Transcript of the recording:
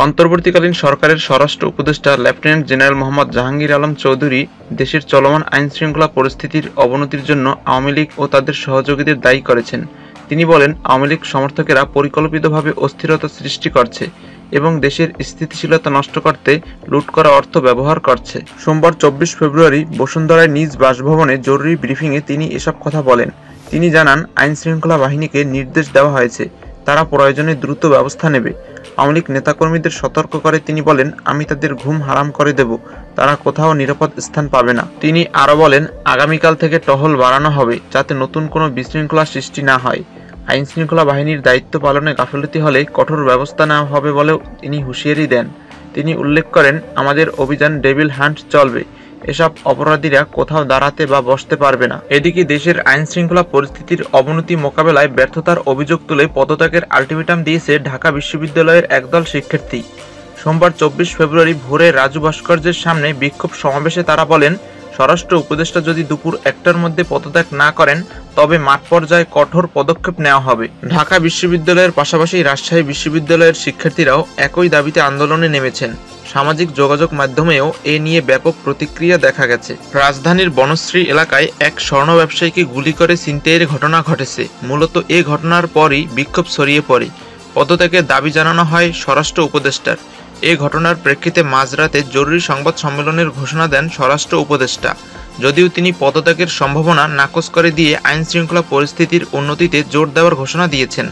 অন্তর্বর্তীকালীন সরকারের স্বরাষ্ট্র উপদেষ্টা লেফটেন্যান্ট জেনারেল মোহাম্মদ জাহাঙ্গীর আলম চৌধুরী দেশের চলমান আইনশৃঙ্খলা পরিস্থিতির অবনতির জন্য আওয়ামী লীগ ও তাদের সহযোগীদের দায়ী করেছেন। তিনি বলেন, আওয়ামী লীগ সমর্থকেরা পরিকল্পিতভাবে অস্থিরতা সৃষ্টি করছে এবং দেশের স্থিতিশীলতা নষ্ট করতে লুট করা অর্থ ব্যবহার করছে। সোমবার 24 ফেব্রুয়ারি বসুন্ধরায় নিজ বাসভবনে জরুরি ব্রিফিংয়ে তিনি এসব কথা বলেন। তিনি জানান, আইনশৃঙ্খলা বাহিনীকে নির্দেশ দেওয়া হয়েছে, তারা প্রয়োজনে দ্রুত ব্যবস্থা নেবে। আওয়ামী লীগ নেতাকর্মীদের সতর্ক করে তিনি বলেন, আমি তাদের ঘুম হারাম করে দেব, তারা কোথাও নিরাপদ স্থান পাবে না। তিনি আরও বলেন, আগামীকাল থেকে টহল বাড়ানো হবে যাতে নতুন কোনো বিশৃঙ্খলা সৃষ্টি না হয়। আইনশৃঙ্খলা বাহিনীর দায়িত্ব পালনে গাফিলতি হলে কঠোর ব্যবস্থা নেওয়া হবে বলেও তিনি হুঁশিয়ারি দেন। তিনি উল্লেখ করেন, আমাদের অভিযান ডেভিল হান্ট চলবে, এসব অপরাধীরা কোথাও দাঁড়াতে বা বসতে পারবে না। এদিকে দেশের আইনশৃঙ্খলা পরিস্থিতির অবনতি মোকাবেলায় ব্যর্থতার অভিযোগ তুলে পদত্যাগের আলটিমেটাম দিয়েছে ঢাকা বিশ্ববিদ্যালয়ের একদল শিক্ষার্থী। সোমবার 24 ফেব্রুয়ারি ভোরে রাজু ভাস্কর্যের সামনে বিক্ষোভ সমাবেশে তারা বলেন, স্বরাষ্ট্র উপদেষ্টা যদি দুপুর 1টার মধ্যে পদত্যাগ না করেন তবে মাঠ পর্যায়ে কঠোর পদক্ষেপ নেওয়া হবে। ঢাকা বিশ্ববিদ্যালয়ের পাশাপাশি রাজশাহী বিশ্ববিদ্যালয়ের শিক্ষার্থীরাও একই দাবিতে আন্দোলনে নেমেছেন। সামাজিক যোগাযোগ মাধ্যমেও এ নিয়ে ব্যাপক প্রতিক্রিয়া দেখা গেছে। রাজধানীর বনশ্রী এলাকায় এক স্বর্ণ ব্যবসায়ীকে গুলি করে ছিনতাইয়ের ঘটনা ঘটেছে। মূলত এ ঘটনার পরই বিক্ষোভ ছড়িয়ে পড়ে। পদত্যাগের দাবি জানানো হয় স্বরাষ্ট্র উপদেষ্টার। এ ঘটনার প্রেক্ষিতে মাঝরাতে জরুরি সংবাদ সম্মেলনের ঘোষণা দেন স্বরাষ্ট্র উপদেষ্টা। যদিও তিনি পদত্যাগের সম্ভাবনা নাকচ করে দিয়ে আইনশৃঙ্খলা পরিস্থিতির উন্নতিতে জোর দেওয়ার ঘোষণা দিয়েছেন।